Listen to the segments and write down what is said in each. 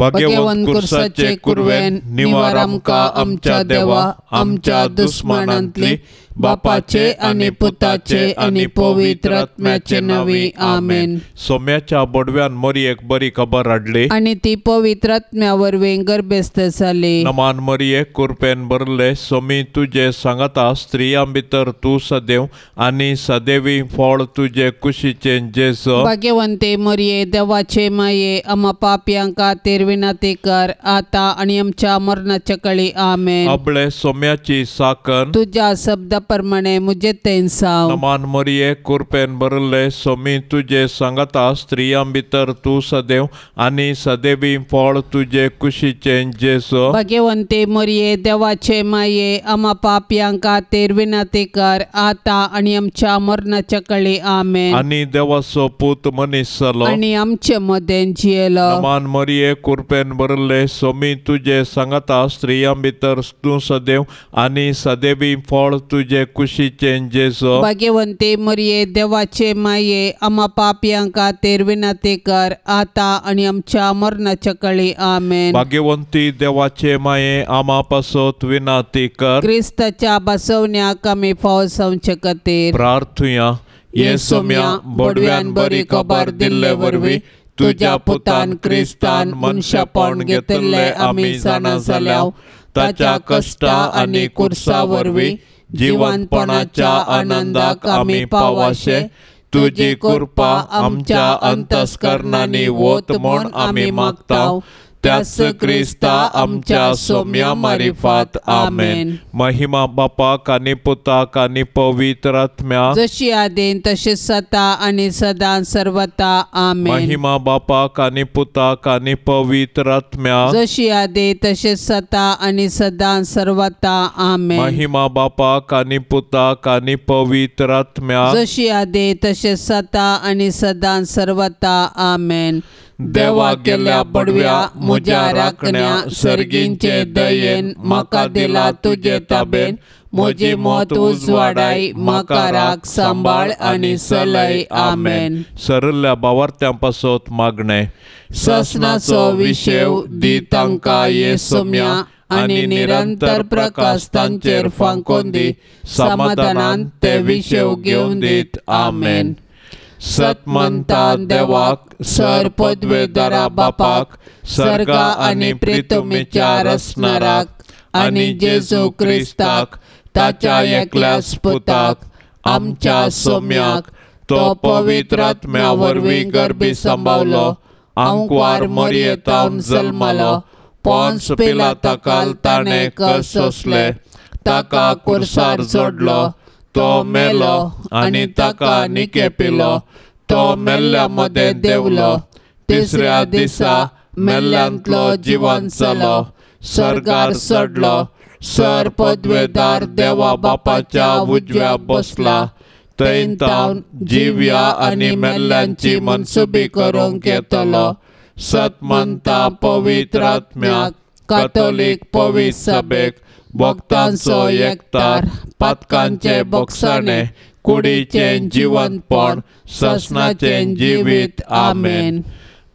भाग्यवन कुर्साचे कुरवेन निवार आमकां आमच्या देवा आमच्या दुस्मनांतली बापाचे आणि पुताचे आणि पवित्र आत्म्याचे नावी आमेन। सोम्याच्या बोडव्यान मरियेक बरी खबर हाडली आणि ती पवित्र आत्म्या वरवीं गर्भस्थ जाली। नमान मरियेक कुरपेन बरले सोमी तुझे सांगता स्त्रियां भितर तू सदैव आणि सदैवी फळ तुझे कुशीचे जेसो। भाग्यवंते मरिये देवाचे माये आम्हा पापयांक खातीर विनंती कर आता आणि आमच्या मरणाच्या काळी आमेन। अबळे सोम्याची साकन तुझ्या शब्द प्रमाणे मुझे तेन साव। नमान मरिये कुरपेन बरले सोमी तुझे सांगता स्त्रियां भितर तू सदैव आणि सदैवी फळ तुझे कुशीचे जेसो। भाग्यवंते मरिये देवाचे माये आम्हा पापयांक खातीर विनंती कर आता आणि आमच्या मरणाच्या काळी आमेन। आणि देवाचो पूत मनीस जालो आणि आमचे मध्ये जियेलो। नमान मरिये कुरपेन बरले सोमी तुझे सांगता स्त्रियां भितर तू सदैव आणि सदैवी फळ तुझे कुशीचे जेसो। भाग्यवंते मरिये देवाचे माये आम्हा पापयांक खातीर विनंती कर आता आणि आमच्या मरणाच्या काळी आमेन। भाग्यवंती देवाचे माये आम्हा पासत विनंती कर क्रिस्ताच्या बसवण्याक आमी फावो जावचे खातीर प्रार्थुया। ये सोम्या बोडव्यान बरी खबर दिल्ले वरवीं तुझ्या पुतान क्रिस्तान मनशापण घेतले आमी जाणा जाल्याव ताच्या कष्टा आणि कुर्सा वरवीं जिवंतपणाच्या आनंदाक आमी पावाशे तुझी कृपा आमच्या अंतस्करणांनी वोत म्हूण आमी मागताव त्याच क्रिस्ता आमच्या सोम्या मारिफात आमेन। महिमा बापाक आनी पुताक आनी पवित्र आत्म्या जशी आदीन तशी सता आणि सदां सर्वता आमेन। महिमा बापाक आनी पुताक आनी पवित्र आत्म्या जशी आदी तशी सता आणि सदां सर्वता आमेन। महिमा बापाक आनी पुताक आनी पवित्र आत्म्या जशी आदी तशी सता आणि सदां सर्वता आमेन। देवा गेल्या बडव्या म्हज्या राखण्या सर्गींचे दयेन म्हाका दिला तुझे ताबेन म्हजी मोत उजवाडाय म्हाका राख सांबाळ आणि सलय आमेन। सरल्या बावार्थ्यां पासत मागणे ससनाचो विशेव दी तांकां ये सोम्या आणि निरंतर प्रकाश तांचेर फांकोन दी समाधानान ते विशेव घेवन दीत आमेन। सतमंता देवाक सर पदवेदारा बापाक सर्गा आणि प्रितुमेच्या रसनाराक आणि जेजू क्रिस्ताक ताच्या एकल्याच पुताक आमच्या सोम्याक तो पवित्र आत्म्या वरवीं गर्भी सांबावलो अंकवार मरियेतावन जल्मलो पोंस पिलाताकाल ताणें कस सोंसले ताका कुर्सार जोडलो तो मेलो आणि ताका निकेपिलो तो मेल्ल्या मध्ये देवलो तिसऱ्या दिसा मेल्ल्यांतलो जिवंत जालो सर्गार चडलो सर पदवेदार देवा बापाच्या उजव्या बसला थंय तावन जिव्या आणि मेल्ल्यांची मनसुबी करूंक येतलो। सतमंता पवित्र आत्म्याक कातोलीक पवित्र सभेक भक्तांचो एकतार पातकांचे बोगसाणे कुडीचे जिवंतपण ससनाचे जिवीत आमेन।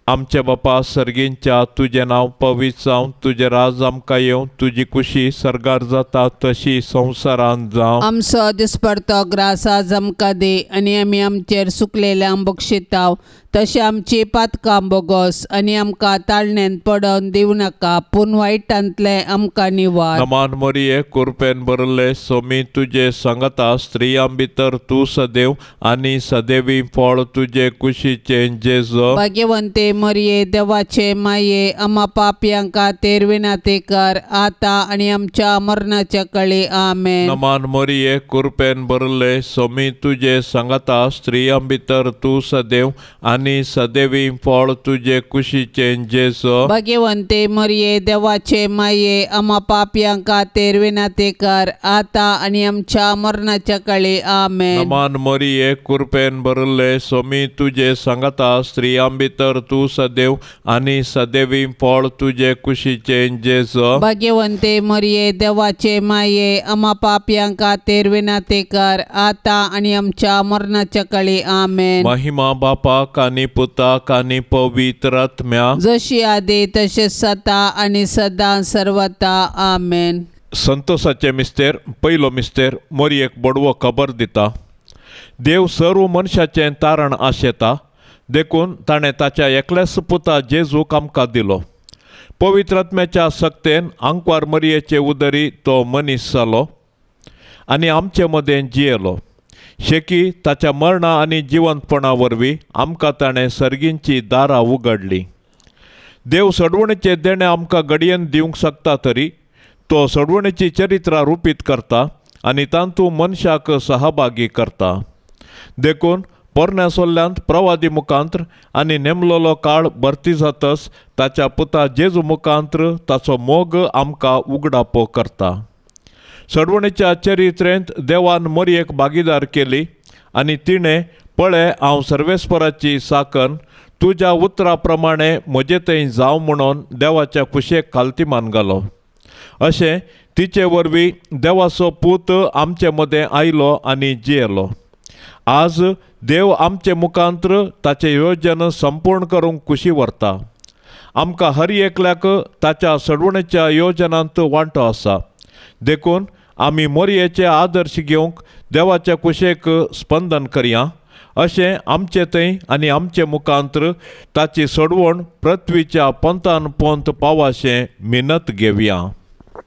आमचे बापा सर्गींच्या तुझे नाव पवित्र जावं तुझे राज आमकां येवं तुझी कुशी सर्गार जाता तशी संवसारांत जावं। आमचो दिसपडतो ग्रास आज आमकां दी आणि आमी आमचेर सुकलेल्यांक बक्षिताव तशें आमची पातकां बोगोस आनी आमकां ताळणेंत पडोवन दिवं नाका पूण वायटांतले आमकां निवार। नमान मरिये कुरपेन बरले सोमी तुझे सांगता स्त्रियां भितर तू सदैव आनी सदैवी फळ तुझे कुशीचे जेजो। भाग्यवंते मरिये देवाचे माये आम्हा पापयांक खातीर विनंती कर आता आणि आमच्या मरणाच्या काळी आमेन। नमान मरिये कुरपेन बरले सोमी तुझे सांगता स्त्रियां भितर तू सदैव आनी सदैवी फळ तुझे कुशीचे जेजो। भाग्यवंते मरिये देवाचे माये आम्हा पापयांक खातीर विनंती कर आता आणि आमच्या मरणाच्या काळी आमेन। नमान मरिये कुरपेन बरले सोमी तुझे सांगता स्त्रियां भितर तू सदैव आणि सदैवी फळ तुझे कुशीचे जेजो। भाग्यवंते मरिये देवाचे माये आम्हा पापयांक खातीर विनंती कर आता आणि आमच्या मरणाच्या काळी आमेन। महिमा बापाक आनी पुताक आनी पवित्र आत्म्या जशी आदी तशेंच जाता आनी सदां सर्वता आमेन. संतोषाचे मिस्तेर पयलो मिस्तेर मोरयेक बडवो खबर दिता. देव सर्व मनशाचें तारण आशेता देखून ताणें ताच्या एकल्याच पुता जेजूक आमकां दिलो. पवित्र आत्म्याच्या सक्तेन आंकवार मरयेचे उदरी तो मनीस जालो आनी आमचे मदें जियेलो. शेकी ताच्या मरणा आनी जिवंतपणा वरवीं आमकां ताणें सर्गींची दारां उगडलीं. देव सडवणेचे देणें आमकां घडयेन दिवंक शकता तरी तो सडवणेची चरित्रां रुपीत करता आनी तांतूं मनशाक सहभागी करता. देखून पोरण्या सोल्ल्यांत प्रवादी मुखांत्र आनी नेमलोलो काळ भरती जातच ताच्या पुता जेजू मुखांत्र ताचो मोग आमकां उगडापो करता. सडवणेच्या चरित्रेंत देवान मरयेक भागीदार केली आनी तिणें पळय हांव सर्वेस्पराची साकन तुज्या उतरा प्रमाणें म्हजे थंय जावं म्हणून देवाच्या कुशेक खालतीमान घालो. अशें तिचे वरवीं देवाचो पूत आमचे मदें आयलो आनी जियेलो. आज देव आमचे मुखांत्र ताचें येवजन संपूर्ण करूंक कुशी व्हरता. आमकां हर एकल्याक ताच्या सडवणेच्या येवजनांत वांटो आसा. देखून आमी मोरयेचे आदर्श घेवंक देवाच्या कुशेक स्पंदन करया. अशें आमचे थंय आनी आमचे मुखांत्र ताची सडवण पृथ्वीच्या पंतान पंत पावाशें मिनत घेवया.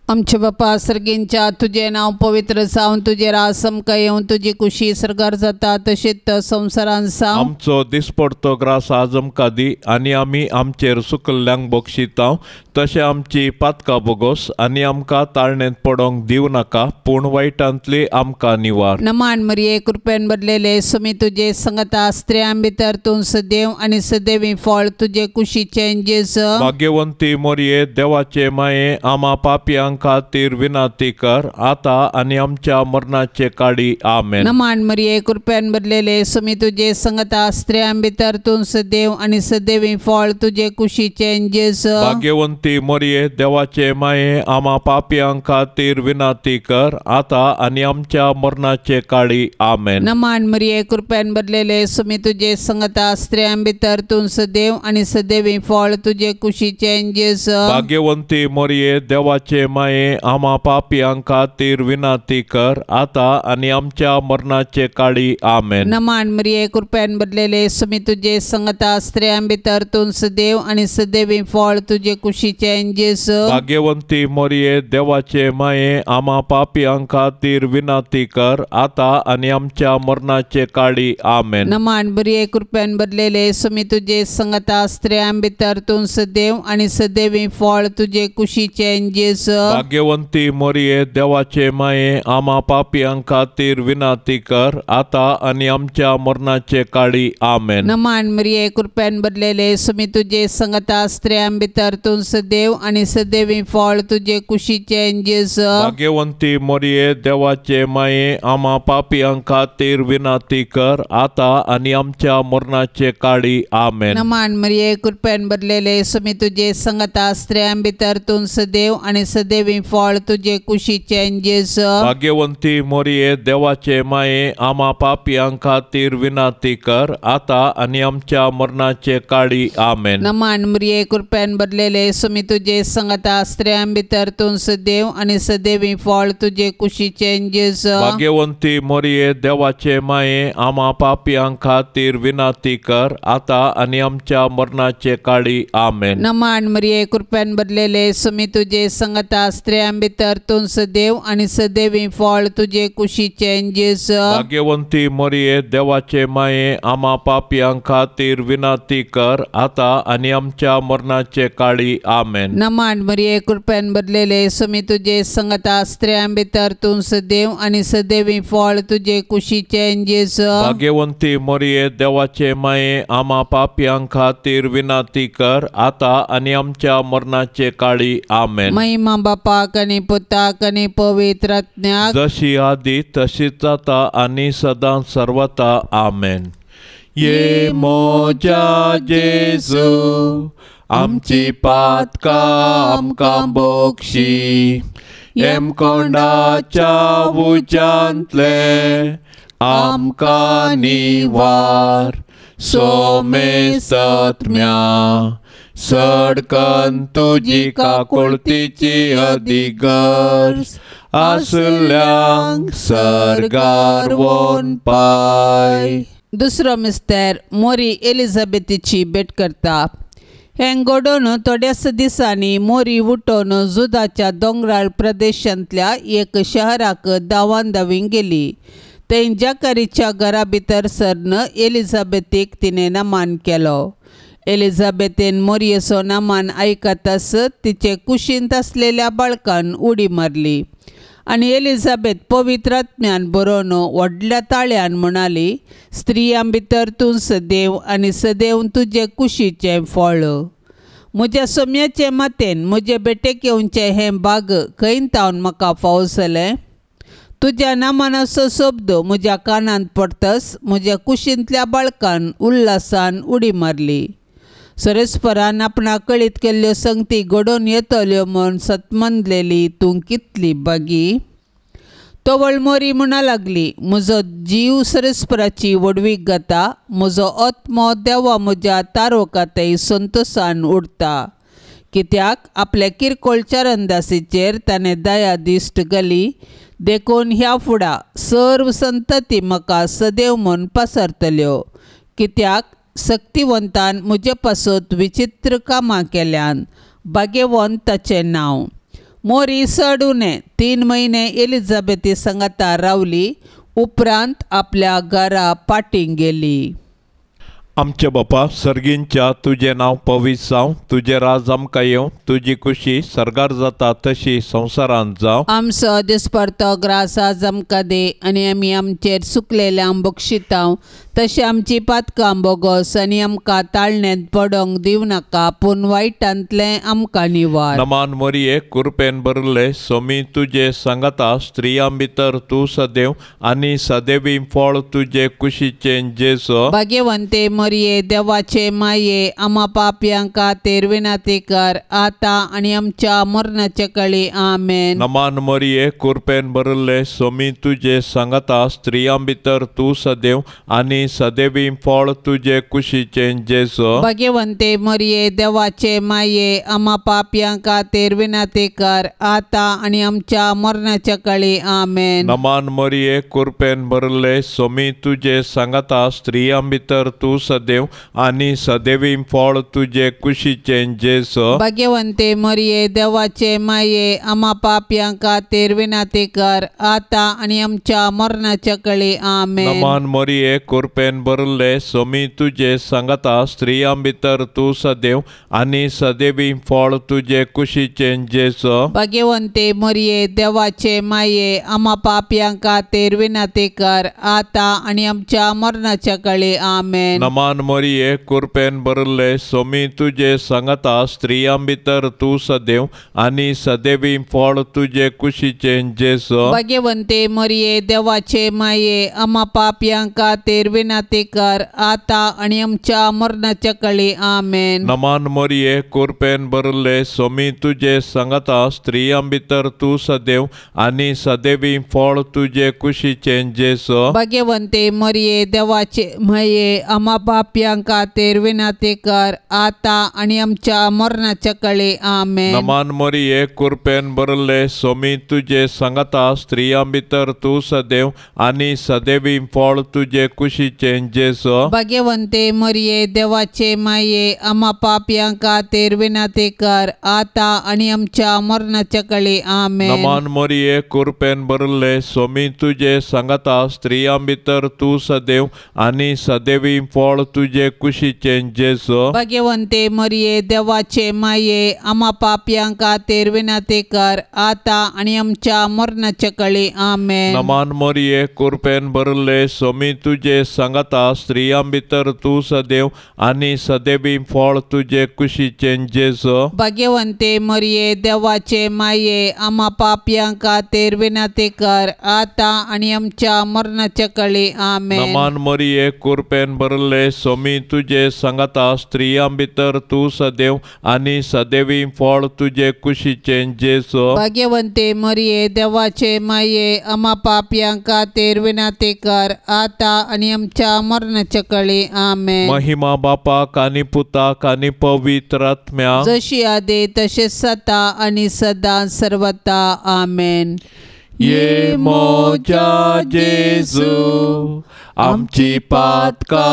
आमचे बापा सर्गींच्या तुझे नाव पवित्र जावन तुझे रास आमकां येवन तुजी कुशी सरकार जाता तशीच संवसारांत जावं. आमचो दिसपडतो ग्रास आज आमकां दी आनी आमी आमचेर सुकल्ल्यांक बक्षितांव तशें आमची पातकां बोगोस आनी आमकां ताळणेंत पडोंक दिव नाका पूण वायटांतली आमकां निवार. नमान मरिये कृपेन बदलेले सुमी तुजे संगता स्त्रियां भितर तूं सदैव आनी सदैवी फळ तुजे कुशीचें जेजू. भाग्यवंती मोरये देवाचे माये आमा पापयांक खातीर विनाती कर आता आनी आमच्या मरणाचे काळी आमेन. नमान मरिये कृपेन बदलेले सुमी तुजे संगता स्त्रियां भितर तूं सदैव आनी सदैवी फळ तुजे कुशीचें जेजू. भाग्यवंती मोरये देवाचे माये आमा पापयांक खातीर विनाती कर आता आनी आमच्या मरणाचे काळी आमेन. नमान मरिये कृपेन बदलेले सुमी तुजे संगता स्त्रियां भितर तूं सदैव आनी सदैवी फळ तुजे कुशीचें जेजू. भाग्यवंती मोरये देवाचे माये आमा पापयांक खातीर विनाती कर आता आनी आमच्या मरणाचे काळी आमेन. नमान मरिये कृपेन बदलेले सुमी तुजे संगता स्त्रियां भितर तूं सदैव आनी सदैवी फळ तुजे कुशीचें जेजू. भाग्यवंती मोरये देवाचे माये आमा पापयांक खातीर विनाती कर आता आनी आमच्या मरणाचे काळी आमेन. नमान मरिये कृपेन बदलेले सुमी तुजे संगता स्त्रियां भितर तूं सदैव आनी सदैवी फळ तुजे कुशीचें जेजू. भाग्यवंती मोरये देवाचे माये आमा पापयांक खातीर विनाती कर आता आनी आमच्या मरणाचे काळी आमेन. नमान मरिये कृपेन बदलेले सुमी तुजे संगता स्त्रियां भितर तूं सदैव आनी सदैवी फळ तुजे कुशीचें जेजू. भाग्यवंती मोरये देवाचे माये आमा पापयांक खातीर विनाती कर आता आनी आमच्या मरणाचे काळी आमेन. नमान मरिये कृपेन बदलेले सुमी तुजे संगता स्त्रियां भितर तूं सदैव आनी सदैवी फळ तुजे कुशीचें जेजू. भाग्यवंती मोरये देवाचे माये आमा पापयांक खातीर विनाती कर आता आनी आमच्या मरणाचे काळी आमेन. नमान मरिये कृपेन बदलेले सुमी तुजे संगता स्त्रियां भितर तूं सदैव आनी सदैवी फळ तुजे कुशीचें जेजू. भाग्यवंती मोरये देवाचे माये आमा पापयांक खातीर विनाती कर आता आनी आमच्या मरणाचे काळी आमेन. नमान मरिये कृपेन बदलेले सुमी तुजे संगता स्त्रियां भितर तूं सदैव आनी सदैवी फळ तुजे कुशीचें जेजू. भाग्यवंती मोरये देवाचे माये आमा पापयांक खातीर विनाती कर आता आनी आमच्या मरणाचे काळी आमेन. नमान मरिये कृपेन बदलेले सुमी तुजे संगता स्त्रियां भितर तूं सदैव आनी सदैवी फळ तुजे कुशीचें जेजू. भाग्यवंती मोरये देवाचे माये आमा पापयांक खातीर विनाती कर आता आनी आमच्या मरणाचे काळी आमेन. महिमा बापाक आनी पुताक आनी पवित्र आत्म्याक जशी आदी तशीच जाता आनी सदां सर्वता आमेन. ये मोजा जेजू आमची पातकां आमकां बोगशी एम कोंडाच्या उज्यांतले आमकां निवार सोमे सत्म्या सडकन तुजी काकुळतीची अधिगर्स आसल्यांक सरगार वोन पाय. दुसरो मिस्तेर मोरी एलिझाबेथीची भेट करता. हें घडोवन थोड्याच दिसांनी मोरी उठोवन जुदाच्या दोंगराळ प्रदेशांतल्या एक शहराक धांवान धांवी गेली. थंय जाकारीच्या घरा भितर सरन एलिझाबेथीक तिणें नमान केलो. एलिझाबेथीन मोरयेचो नमान आयकताच तिचे कुशींत आसलेल्या बाळकान उडी मारली आनी एलिझाबेथ पवित्र आत्म्यान बरोवन व्हडल्या ताळ्यान म्हणाली, स्त्रियां भितर तूं सदैव आनी सदैव तुजे कुशीचें फळ. म्हज्या सोम्याचे मातेन म्हजे बेटेक येवचें हें भाग खंय तावन म्हाका फावो जालें. तुज्या नामानाचो शब्द म्हज्या कानांत पडटस म्हज्या कुशींतल्या बाळकान उल्हासान उडी मारली. सरस्परान आपणाक कळीत केल्ल्यो संगती घडोवन येतल्यो म्हूण सतमंदलेली तूं कितली बागी. तोवळ मोरी म्हणा लागली, म्हजो जीव सरस्पराची वडवीक घाता. म्हजो आत्मो देवा म्हज्या तारोकातय संतोशान उरता. कित्याक आपल्या किरकोळ चरणदासीचेर ताणें दया दिश्ट घाली. देखून ह्या फुडा सर्व संतती म्हाका सदैव म्हूण पासरतल्यो. कित्याक शक्तिवंतान म्हजे पासत विचित्र कामां केल्यान. भाग्यवंत ताचें नांव. मोरी चड उणें 3 म्हयने एलिझाबेथी सांगाता रावली. उपरांत आपल्या घरा पाटींग गेली. आमचे बापा सर्गींच्या तुजें नांव पवित्र जावं. तुजें राज आमकां येवं. तुजी खुशी सरगार जाता तशी संवसारांत जावं. आमचो दिसपडतो ग्रास आज आमकां दे आनी आमी आमचेर सुकलेल्यांक बक्षितांव. तशें आमची पातकां बोगोस आनी आमकां ताळणेंत पडोंक दिवं नाका, पूण वायटांतलें आमकां निवार. नमान मोरये कृपेन भरले सोमी तुजे सांगाता. स्त्रियां भितर तूं सदैव आनी सदैवी फळ तुजे कुशीचें जेजो. भाग्यवंते मोरये देवाचे माये आम्हा पापयांक खातीर विनंती कर, आतां आनी आमच्या मरणाचे काळी आमेन. नमान मोरये कृपेन भरले सोमी तुजे सांगाता. स्त्रियां भितर तूं सदैव आनी सदैवी फळ तुजे कुशीचें जेजो. भाग्यवंते मोरये देवाचे माये आम्हा पापयांक खातीर विनंती कर, आतां आनी आमच्या मरणाच्या काळी आमेन. नमान मोरये कृपेन भरले सोमी तुजे सांगाता. स्त्रियां भितर तूं सदैव आनी सदैवी फळ तुजे कुशीचें जेजो. भाग्यवंते मोरये देवाचे माये आम्हा पापयांक खातीर विनंती कर, आतां आनी आमच्या मरणाच्या काळी आमेन. नमान मोरये कृपेन भरले सोमी तुजे सांगाता. स्त्रियां भितर तूं सदैव आनी सदैवी फळ तुजे कुशीचें जेजो. भाग्यवंते मोरये देवाचे माये आम्हा पापयांक खातीर विनंती कर, आतां आनी आमच्या मरणाच्या काळी आमेन. नमान मोरये कृपेन भरले सोमी तुजे सांगाता. स्त्रियां भितर तूं सदैव आनी सदैवी फळ तुजे कुशीचें जेजो. भाग्यवंते मोरये देवाचे माये आम्हा पापयांक खातीर विनंती कर, आतां आनी आमच्या मरणाच्या काळी आमेन. नमान मोरये कृपेन भरले सोमी तुजे सांगाता. स्त्रियां भितर तूं सदैव आनी सदैवी फळ तुजे कुशीचें जेजो. भाग्यवंते मोरये देवाचे माये आम्हा पापयांक खातीर विनंती कर, आतां आनी आमच्या मरणाच्या काळी आमेन. नमान मोरये कृपेन भरले सोमी तुजे सांगाता. स्त्रियां भितर तूं सदैव आनी सदैवी फळ तुजे कुशीचें जेजो. भाग्यवंते मोरये देवाचे माये आम्हा पापयांक खातीर विनंती कर, आतां आनी आमच्या मरणाच्या काळी आमेन. नमान मोरये कृपेन भरले सोमी तुजे सांगाता. स्त्रियां भितर तूं सदैव आनी सदैवी फळ तुजे कुशीचें जेजो. भाग्यवंते मोरये देवाचे माये आम्हा पापयांक खातीर विनंती कर, आतां आनी आमच्या मरणाच्या काळी आमेन. नमान मोरये कृपेन भरले सोमी तुजे सांगाता. स्त्रियां भितर तूं सदैव आनी सदैवी फळ तुजे कुशीचें जेजो. भाग्यवंते मोरये देवाचे माये आम्हा पापयांक खातीर विनंती कर, आतां आनी आमच्या मरणाच्या काळी आमेन. नमान मोरये कृपेन भरले सोमी तुजे सांगाता. स्त्रियां भितर तूं सदैव आनी सदैवी फळ तुजे कुशीचें जेजो. भाग्यवंते मोरये देवाचे माये आम्हा पापयांक खातीर विनंती कर, आतां आनी आमच्या मरणाच्या काळी आमेन. महिमा बापाक आनी पुताक आनी पवित्र आत्म्या जशी आदी तसेच सता आणि सदा सर्वता आमेन. ये मोजा जेजू आमची पातका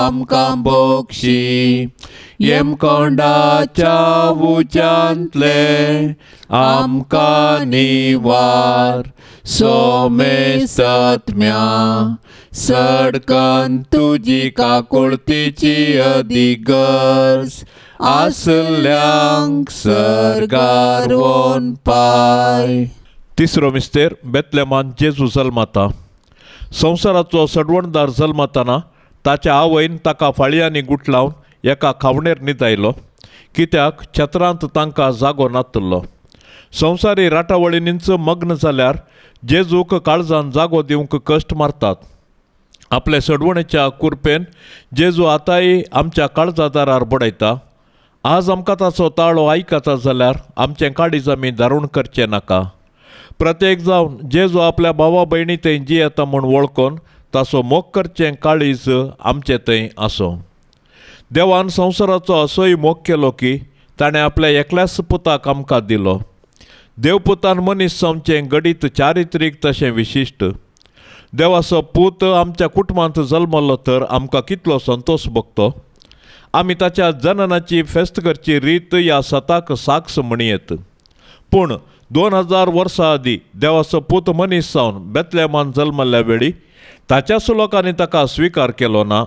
आमकां बोगशी. येम कोंडाच्या उज्यांतले आमकां निवार. सोमे सत्म्या सडकन तुजी काकुळतीची अधिगर्ज. आसल्यांक सर्गार वोन पाय. तिसरो मिस्तेर बेतलेमान जेजू जल्माता. संवसाराचो सडवणदार जल्मातना ताच्या आवयन ताका फाळयांनी गुटलावन एका खावणेर न्हिदायलो, कित्याक छत्रांत तांकां जागो नासलो. संवसारी राटावळींनीच मग्न जाल्यार जेजूक काळजान जागो दिवंक कश्ट मारतात. आपले सडवणेच्या कुरपेन जेजू आतांय आमच्या काळजादारार बडयता. आज आमकां ताचो ताळो आयकता जाल्यार आमचें काळीज आमी दारूण करचें नाका. प्रत्येक जावन जेजू आपल्या भावा भयणी थंय जी येता म्हूण वळखून ताचो मोग करचें काळीज आमचें थंय आसूं. देवान संवसाराचो असोय मोग केलो की ताणें आपल्या एकल्याच पुताक आमकां दिलो. देवपुतान मनीस जावचें गडीत चारित्रीक तशें विशिश्ट. देवाचो पूत आमच्या कुटुंबांत जल्मलो तर आमकां कितलो संतोश भोगतो. आमी ताच्या जननाची फेस्त करची रीत ह्या सताक साक्ष म्हणयेत. पूण 2000 वर्सां आदीं देवाचो पूत मनीस जावन बेतलेमान जल्मल्ल्या वेळी ताच्याच लोकांनी ताका स्विकार केलो ना,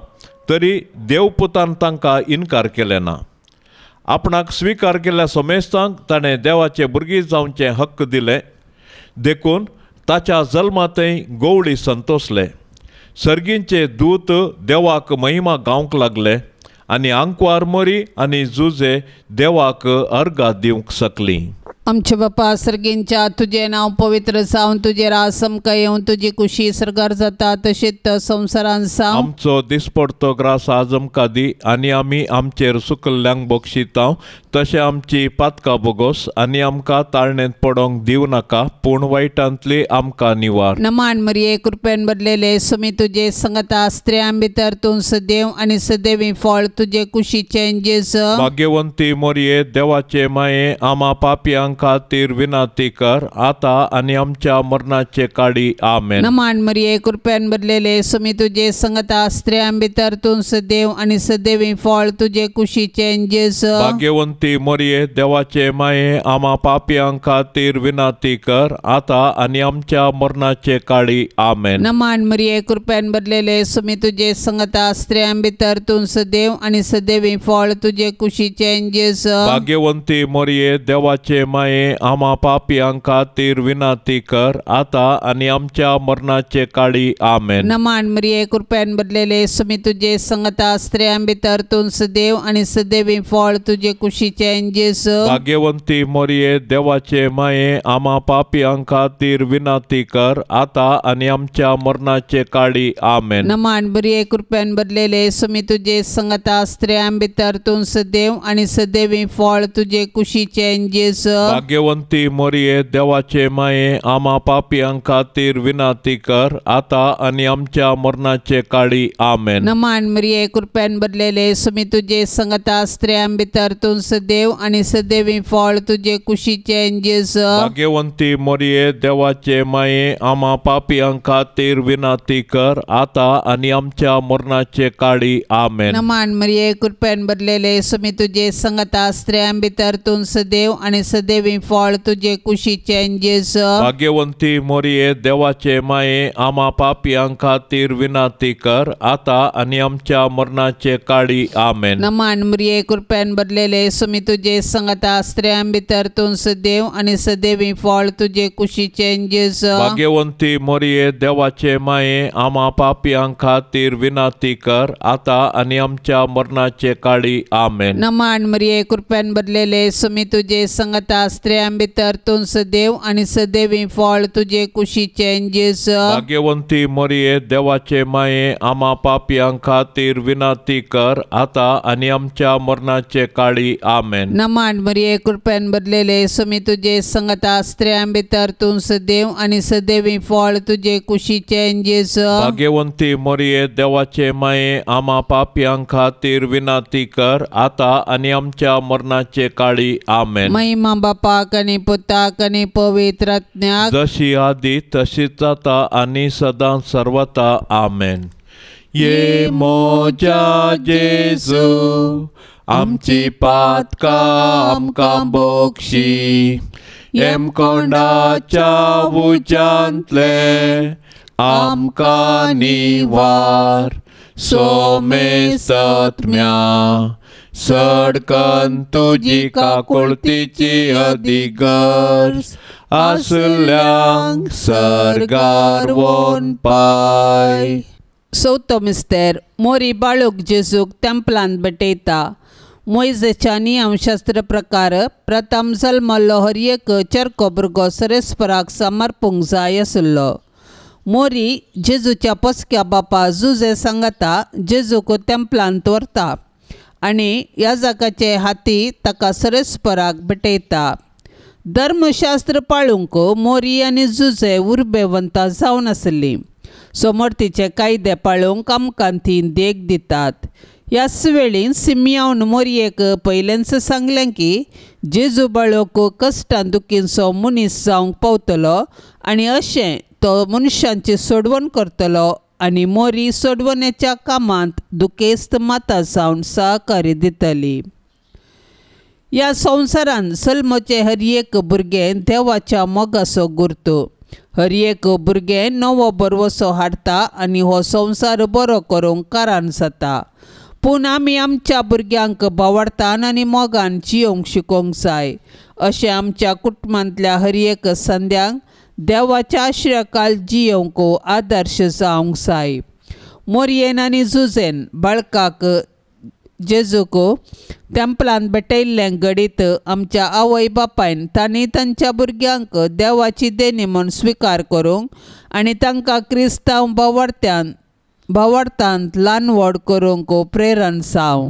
तरी देवपुतान तांकां इन्कार केलें ना. आपणाक स्विकार केल्ल्या सोमेस्तांक ताणें देवाचे भुरगीं जावचें हक्क दिलें. देखून ताच्या जल्मांतय गोवळी संतोसले. सर्गींचे दूत देवाक महिमा गावंक लागले आनी आंकवार मरी आनी जुजे देवाक अर्गां दिवंक सकलीं. आमचे बापा सर्गींच्या तुझे नाव पवित्र जावन तुझे रास आमकां येवन तुजी कुशी सरगार जाता तशीच संवसारान जावं. आमचो दिसपडतो ग्रास आज आमकां दी आनी आमी आमचेर सुकल्ल्यांक बक्षितांव. तशें आमची पातकां बोगोस आनी आमकां ताळणेंत पडोंक दिव नाका, पूण वायटांतली आमकां निवार. नमान मरिये कृपेन बदलेले सुमी तुजे संगता स्त्रियां भितर तूं सदैव आनी सदैवी फळ तुजे कुशीचें जेजू. भाग्यवंती मोरये देवाचे माये आमा पापयांक खातीर विनाती कर आता आनी आमच्या मरणाचे काळी आमेन. नमान मरिये कृपेन बदलेले सुमी तुजे संगता स्त्रियां भितर तूं सदैव आनी सदैवी फळ तुजे कुशीचें जेजू. भाग्यवंती मोरये देवाचे माये आमा पापयांक खातीर विनाती कर आता आनी आमच्या मरणाचे काळी आमेन. नमान मरिये कृपेन बदलेले सुमी तुजे संगता स्त्रियां भितर तूं सदैव आनी सदैवी फळ तुजे कुशीचें जेजू. भाग्यवंती मोरये देवाचे माये आमा पापयांक खातीर विनाती कर आता आनी आमच्या मरणाचे काळी आमेन. नमान मरिये कृपेन बदलेले सुमी तुजे संगता स्त्रियां भितर तूं सदैव आनी सदैवी फळ तुजे कुशीचें जेजू. भाग्यवंती मोरये देवाचे माये आमा पापयांक खातीर विनाती कर आता आनी आमच्या मरणाचे काळी आमेन. नमान मरिये कृपेन बदलेले सुमी तुजे संगता स्त्रियां भितर तूं सदैव आनी सदैवी फळ तुजे कुशीचें जेजू. भाग्यवंती मोरये देवाचे माये आमा पापयांक खातीर विनाती कर आता आनी आमच्या मरणाचे काळी आमेन. नमान मरिये कृपेन बदलेले सुमी तुजे संगता स्त्रियां भितर तूं सदैव आनी सदैवी फळ तुजे कुशीचें जेजू. भाग्यवंती मोरये देवाचे माये आमा पापयांक खातीर विनाती कर आता आनी आमच्या मरणाचे काळी आमेन. नमान मरिये कृपेन बदलेले सुमी तुजे संगता स्त्रियां भितर तूं सदैव आनी सदैवी फळ तुजे कुशीचें जेजू. भाग्यवंती मोरये देवाचे माये आमा पापयांक खातीर विनाती कर आता आनी आमच्या मरणाचे काळी आमेन. नमान मरिये कृपेन बदलेले सुमी तुजे संगता स्त्रियां भितर तूं सदैव आनी सदैवी फळ तुजे कुशीचें जेजू. भाग्यवंती मोरये देवाचे माये आमा पापयांक खातीर विनाती कर आता आनी आमच्या मरणाचे काळी आमेन. नमान मरिये कृपेन बदलेले सुमी तुजे संगता स्त्रियां भितर तूं सदैव आनी सदैवी फळ तुजे कुशीचें जेजू. भाग्यवंती मरिये देवाचे माये आम्हा पापियां खातीर विनंती कर आता आनी आमच्या मरणाचे काळी आमेन. नमाण मरिये कृपेन भरलेले सुमी तुजे संगता स्त्रियां भितर तूं सदैव आनी सदैवी फळ तुजे कुशीचें जेजू. भाग्यवंती मरिये देवाचे माये आम्हा पापियां खातीर विनंती कर आता आनी आमच्या मरणाचे काळी आमेन. महिमा बापाक आनी पुताक आनी पवित्र आत्म्याक जशी आदी तशीच आता आनी सदां सर्वता आमेन. ये मोजा जेजू आमची पातकां आमकां बोगशी एम कोंडाच्या उज्यांतले आमकां निवार सोमे सत्म्या सडकन तुजी काकुळतीची अधिगर्स आसल्यांक सर्गार वोन पाय. चवथो मिस्तेर मोरी बाळूक जेजूक तेंपलांत भेटयता. मोइजेच्या नियमशास्त्र प्रकार प्रथम जल्मल्लो हर एक चरको भुरगो सेरेस्पराक समर्पूंक जाय आसलो. मोरी जेजूच्या पोसक्या बापा जुजे सांगता जेजूक तेंपलांत व्हरता आनी याजकाचे हाती ताका सेरेस्पराक भेटयता. धर्मशास्त्र पाळूंक मोरी आनी जुजे उर्बेवंतां जावन आसलीं. समर्थीचे कायदे पाळूंक आमकां ती देख दितात. ह्याच वेळी सिमियोन मोरयेक पयलेंच सांगलें की जेजू बाळोक कश्टां दुखींचो मनीस जावंक पावतलो आनी अशें तो मनशांची सोडवण करतलो आनी मोरी सोडवणेच्या कामांत दुखेस्त माता जावन सहकार्य दितली. ह्या संवसारांत सल्मोचे हर एक भुरगें देवाच्या मोगाचो गुर्तू. हर एक भुरगें नवो बरवसो हाडटा आनी हो संवसार बरो करूंक कारण जाता. पूण आमी आमच्या भुरग्यांक भावार्थान आनी मोगान जियोंक शिकोवंक जाय. अशें आमच्या कुटुंबांतल्या हर एक संद्यांक देवाच्या आश्रयाखाल जियोंक आदर्श जावंक जाय. मोरयेन आनी जुजेन बाळकाक जेजूक तेंपलांत भेटयल्लें घडीत आमच्या आवय बापायन तांणी तांच्या भुरग्यांक देवाची देणी म्हूण स्विकार करूंक आनी तांकां क्रिस्तांव भावार्थांत ल्हान व्हड करूंक प्रेरण जावं.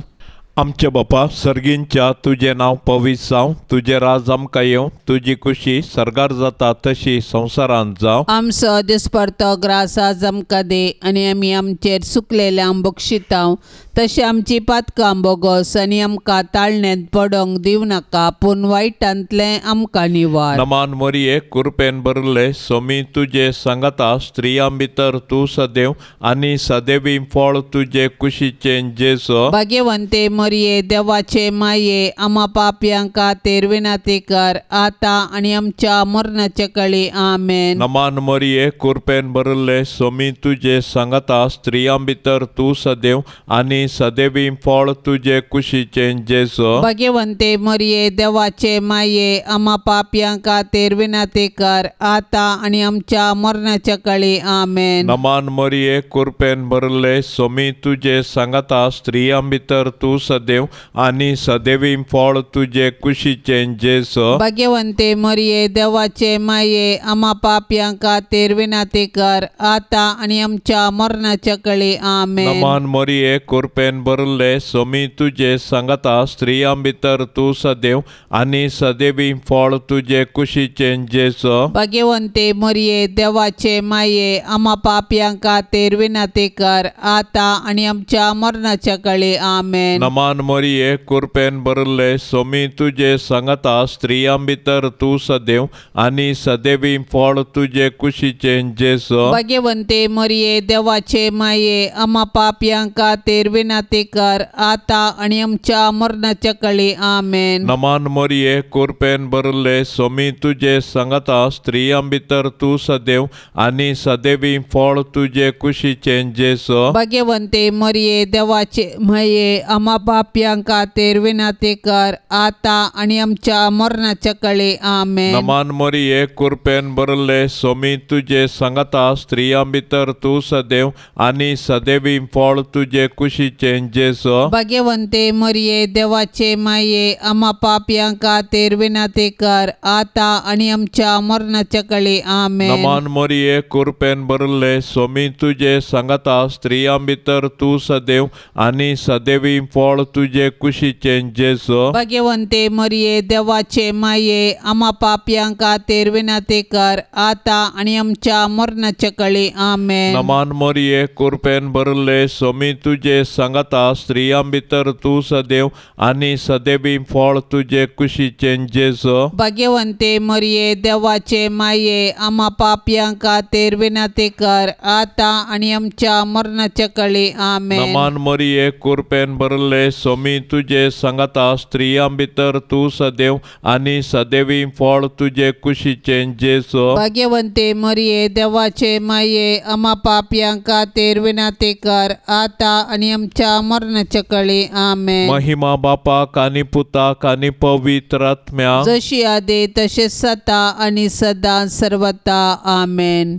आमचे बापा सर्गींच्या तुजें नांव पवित्र जावं. तुजें राज आमकां येवं. तुजी खुशी सर्गार जाता तशी संवसारांत जावं. आमचो दिसपरतो ग्रास आज आमकां दे आनी आमी आमचेर चुकलेल्यांक बक्षितांव तशें आमची पातकां बोगोस आनी आमकां ताळणेंत पडोंक दिवं नाका पूण वायटांतलें आमकां निवार. नमान मरिये कृपेन भरले सोमी तुजे सांगता स्त्रियां भितर तूं सदैव आनी सदैवी फळ तुजे कुशीचें जेजू. भाग्यवंते मरिये देवाचे माये आम्हा पापयां खातीर विनंती कर आता आनी आमच्या मरणाचे काळी आमेन. नमान मरिये कृपेन भरले सोमी तुजे सांगता स्त्रियां भितर तूं सदैव आनी सदैवी फळ तुजे कुशीचें जेजू. भाग्यवंते मरिये देवाचे माये आम्हा पापयां खातीर विनंती कर आता आनी आमच्या मरणाच्या काळी आमेन. नमान मरिये कृपेन भरले सोमी तुजे सांगता स्त्रियां भितर तूं सदैव आनी सदैवी फळ तुजे कुशीचें जेजू. भाग्यवंते मरिये देवाचे माये आम्हा पापयां खातीर विनंती कर आता आनी आमच्या मरणाच्या काळी आमेन. नमान मरिये कृपेन भरले सोमी तुजे सांगता स्त्रियां भितर तूं सदैव आनी सदैवी फळ तुजे कुशीचें जेजू. भाग्यवंते मरिये देवाचे माये आम्हा पापयां खातीर विनंती कर आता आनी आमच्या मरणाच्या काळी आमेन. नमान मरिये कृपेन भरले सोमी तुजे सांगता स्त्रियां भितर तूं सदैव आनी सदैवी फळ तुजे कुशीचें जेजू. भाग्यवंते मरिये देवाचे माये आम्हा पापयां खातीर विनंती कर आता आनी आमच्या मरणाच्या काळी आमेन. नमान मरिये कृपेन भरले सोमी तुजे सांगता स्त्रियां भितर तूं सदैव आनी सदैवी फळ तुजे कुशीचें जेजू. भाग्यवंते मरिये देवाचे माये आम्हा पापियां खातीर विनंती कर आता आणि आमच्या मरणाच्या कळे आमेन. नमान मरिये कृपेन भरले सोमी तुझे सांगता स्त्रियां भितर तू सदैव आणि सदैवी फळ तुझे कुशीचे जेसो. भाग्यवंते मरिये देवाचे माये आम्हा पापियां खातीर विनंती कर आता आणि आमच्या मरणाच्या कळे आमेन. नमान मरिये कृपेन भरले सोमी तुझे सांगता स्त्रियां भितर तू सदैव आणि सदैवी फळ तुझे कुशीचे जेसो. भाग्यवंते मरिये देवाचे माये आम्हा पापियां खातीर विनंती कर आता आणि आमच्या मरणाच्या कळे आमेन. नमान मरिये कृपेन भरले सोमी तुझे सांगता स्त्रियां भितर तू सदैव आणि सदैवी फळ तुझे कुशीचे जेसो. भाग्यवंते मरिये देवाचे माये आम्हा पापियां खातीर विनंती कर आता आणि आमच्या मरणाच्या कळे आमेन. नमान मरिये कृपेन भरले सोमी तुझे सांगता स्त्रियां भितर तू सदैव आणि सदैवी फळ तुझे कुशीचे जेसो. भाग्यवंते मरिये देवाचे माये आम्हा पापियां खातीर विनंती कर आता आणि आमच्या मरणाच्या कळे आमेन. महिमा बापाक आणि पुताक आणि पवित्र आत्म्या जशी आदी तसे सता आणि सदा सर्वता आमेन.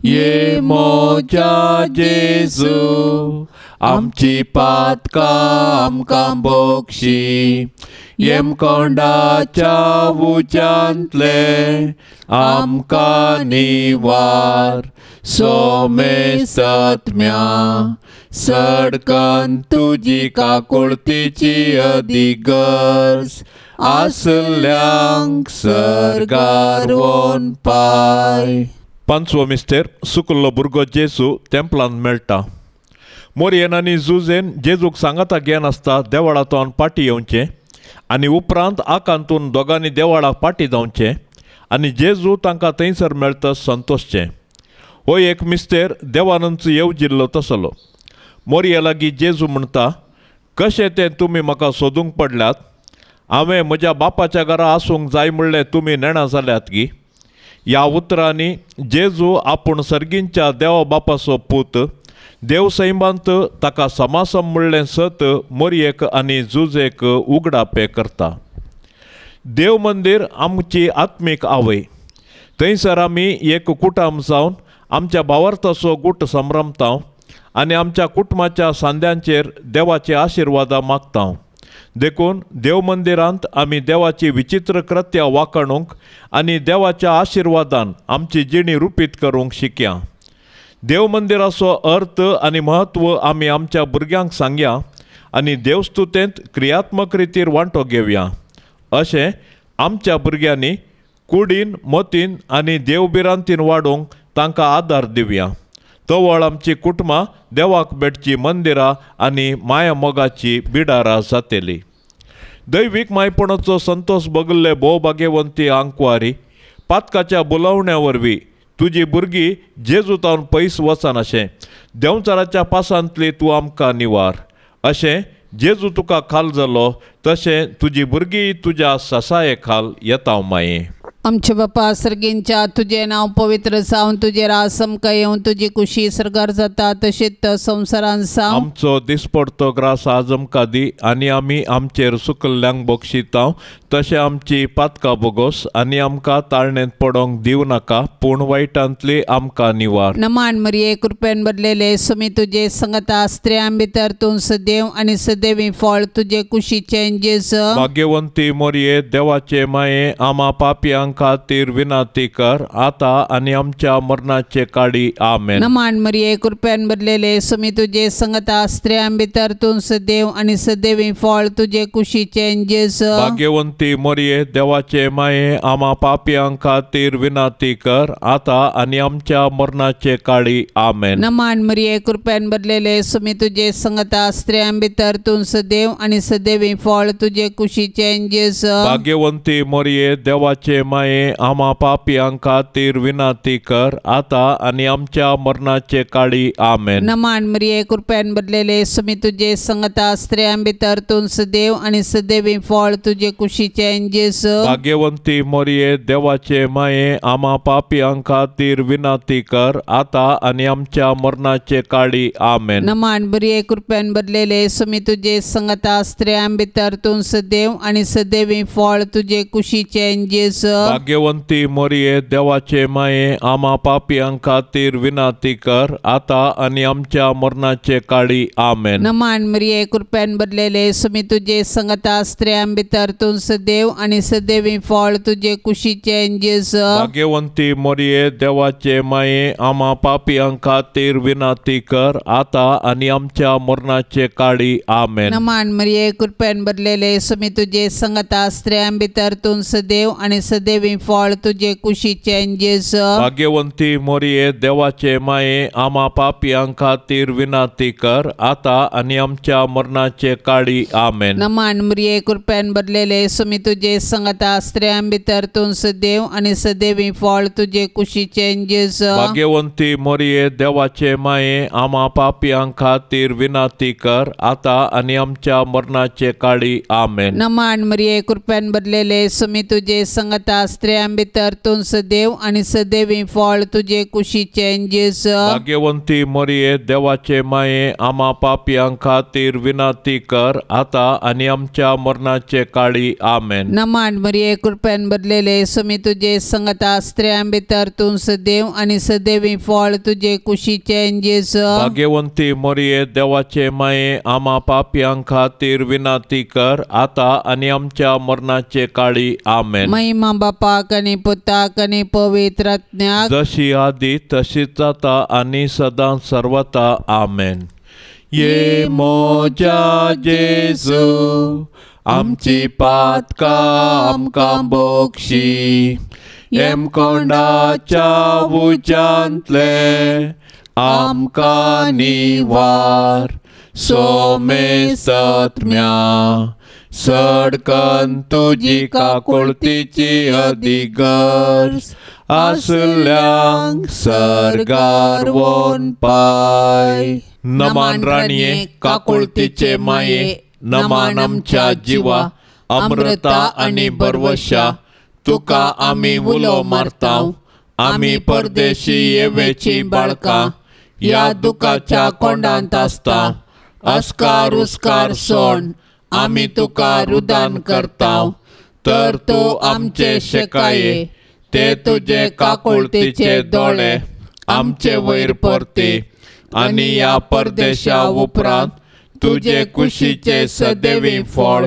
ये मोजा जेजू आमची पातका आमकां बोक्षी येम कोंडाच्या उजांतले आमकां निवार सोमे सत्म्या सडकन तुजी काकुळतीची अधिगर्ज आसल्यांक सर्गार वोन पाय. पांचवो मिस्टेर सुकल्लो भुरगो जेजू तेंपलान मेळटा. मोरयेन आनी जुजेन जेजूक सांगाता घेन आसता देवळांतून पाटी येवचें आनी उपरांत आकांतून दोगांनी देवळाक पाटी जावचें आनी जेजू तांकां थंयसर मेळटा संतोशचें. हो एक मिस्तेर देवानंच येवजिल्लो तसलो. मोरये लागीं जेजू म्हणटा, कशें तें तुमी म्हाका सोदूंक पडल्यात? हांवें म्हज्या बापाच्या घरा आसूंक जाय म्हणलें तुमी नेणा जाल्यात गी. ह्या उतरांनी जेजू आपूण सर्गींच्या देवा बापाचो पूत देव सैमांत ताका समासम म्हणलें सत मोरयेक आनी जुजेक उगडापे करता. देव मंदीर आमची आत्मीक आवय. थंयसर आमी एक कुटाम जावन आमच्या भावार्थाचो गूट संभ्रमता आनी आमच्या कुटुंबाच्या सांद्यांचेर देवाचे आशिर्वादा मागता. देखून देव मंदिरांत आमी देवाची विचित्र कृत्या वाखणूंक आनी देवाच्या आशिर्वादान आमची जिणी रुपीत करूंक शिकया. देव मंदिराचो अर्थ आनी म्हत्व आमी आमच्या भुरग्यांक सांगया आनी देवस्तुतेंत क्रियात्मक रितीर वांटो घेवया. अशें आमच्या भुरग्यांनी कुडीन मोतीन आनी देवबिरांतीन वाडूंक तांकां आदार दिवया. तवळ आमची कुटुंबां देवाक भेटची मंदिरां आनी माया मोगाची बिडारां जातली. दैवीक मायपणाचो संतोश बगल्ले भोव भाग्यवंती आंकवारी, पातकाच्या बुलावण्या वरवीं तुजी भुरगीं जेजूतावन पयस वचनाशें देंवचाराच्या पासांतली तूं आमकां निवार. अशें जेजू तुका खाल जालो तशें तुजी भुरगीं तुज्या ससाये खाल येता माये. आमचे बापा सर्गींच्या तुझे नाव पवित्र जावन तुझे राज समका येवन तुझी खुशी सरगार जाता तशीच संवसारान जावं. आमचो दिसपडतो ग्रास आज आमकां दी आनी आमी आमचेर सुकल्ल्यांक बक्षिता तशें आमची पातकां बोगोस आनी आमकां ताळणेंत पडोंक दिव नाका पूण वायटांतली आमकां निवार. नमान मरिये कृपेन भरलेले सुमी तुझे संगता स्त्रियां भितर तूं सदैव आनी सदैवी फळ तुझे कुशीचे जेजू. भाग्यवंती मोरये देवाचे माये आम्हा पापियांक खातीर विनंती कर आता आनी आमच्या मरणाचे काळी आमेन. नमान मरिये कृपेन भरलेले सुमी तुझे संगता स्त्रियां भितर तूं सदैव आनी सदैवी फळ तुझे कुशीचे जेजू. भाग्यवंती मोरये देवाचे माये आम्हा पापियांक खातीर विनंती कर आता आनी आमच्या मरणाचे काळी आमेन. नमान मरिये कृपेन भरलेले सुमी तुझे संगता स्त्रियां भितर तूं सदैव आनी सदैवी फळ तुझे कुशीचे जेजू. भाग्यवंती मोरये देवाचे माये माये आम्हा पापियां खातीर विनाती कर आता आणि आमच्या मरणाचे काळी आमेन. नमान मरिये कृपेन भरलेले सुमी तुझे संगता स्त्रियां भितर तू सदैव आणि सदैवी फळ तुझे कुशीचे जेसू. भाग्यवंती मरिये देवाचे माये आम्हा पापियां खातीर विनाती कर आता आणि आमच्या मरणाचे काळी आमेन. नमान मरिये कृपेन भरलेले सुमी तुझे संगता स्त्रियां भितर तू सदैव आणि सदैवी फळ तुझे कुशीचे जेसू. भाग्यवंती मरिये देवाचे माये आम्हा पापियां खातीर विनाती कर आता आणि आमच्या मरणाचे काळी आमेन. नमान मरिये कृपेन भरलेले सुमी तुझे संगता स्त्रियां भितर तू सदैव आणि सदैवी फळ तुझे कुशीचे जेसू. भाग्यवंती मरिये देवाचे माये आम्हा पापियां खातीर विनाती कर आता आणि आमच्या मरणाचे काळी आमेन. नमान मरिये कृपेन भरलेले सुमी तुझे संगता स्त्रियां भितर तू सदैव आणि सदैवी फळ तुझे कुशीचे जेसू. भाग्यवंती मरिये देवाचे माये आम्हा पापियां खातीर विनाती कर आता आणि आमच्या मरणाचे काळी आमेन. नमान मरिये कृपेन भरलेले सुमी तुझे संगता स्त्रियां भितर तू सदैव आणि सदैवी फळ तुझे कुशीचे जेसू. भाग्यवंती मरिये देवाचे माये आम्हा पापियां खातीर विनाती कर आता आणि आमच्या मरणाचे काळी आमेन. नमान मरिये कृपेन भरलेले सुमी तुझे संगता स्त्रियां भितर तू सदैव आणि सदैवी फळ तुझे कुशीचे जेसू. भाग्यवंती मरिये देवाचे माये आम्हा पापियां खातीर विनाती कर आता आणि आमच्या मरणाचे काळी आमेन. नमान मरिये कृपेन भरलेले सुमी तुझे संगता स्त्रियां भितर तू सदैव आणि सदैवी फळ तुझे कुशीचे जेसू. भाग्यवंती मरिये देवाचे माये आम्हा पापियां खातीर विनाती कर आता आणि आमच्या मरणाचे काळी आमेन. महिमा बापाक आणि पुताक आणि पवित्र आत्म्याक जशी आधी तशीच आता आणि सदा सर्वता आमेन. ये मोजा जेजू आमची पातका आमकां बोक्षी एम कोंडाच्या उज्यांतले आमकां निवार सोमे सत्म्या सडकन तुजी काकुळतीची अधिगर्स आसल्यांक सरगार वोन पाय. नमान राणीये काकुळतीचे माये नमान आमच्या जिवा अमृता आणि बरवशा तुका आमी उलो मारताव. आमी परदेशी येवेची बाळकां या दुखाच्या कोंडांत आसता. अस्कार उस्कार सोड आमी तुका रुदान करताव. तर तूं आमचे शेकाये ते तुझे काकुळतीचे दोळे आमचे वयर परते आणि या परदेशा उपरांत तुझे कुशीचे सदैवी फळ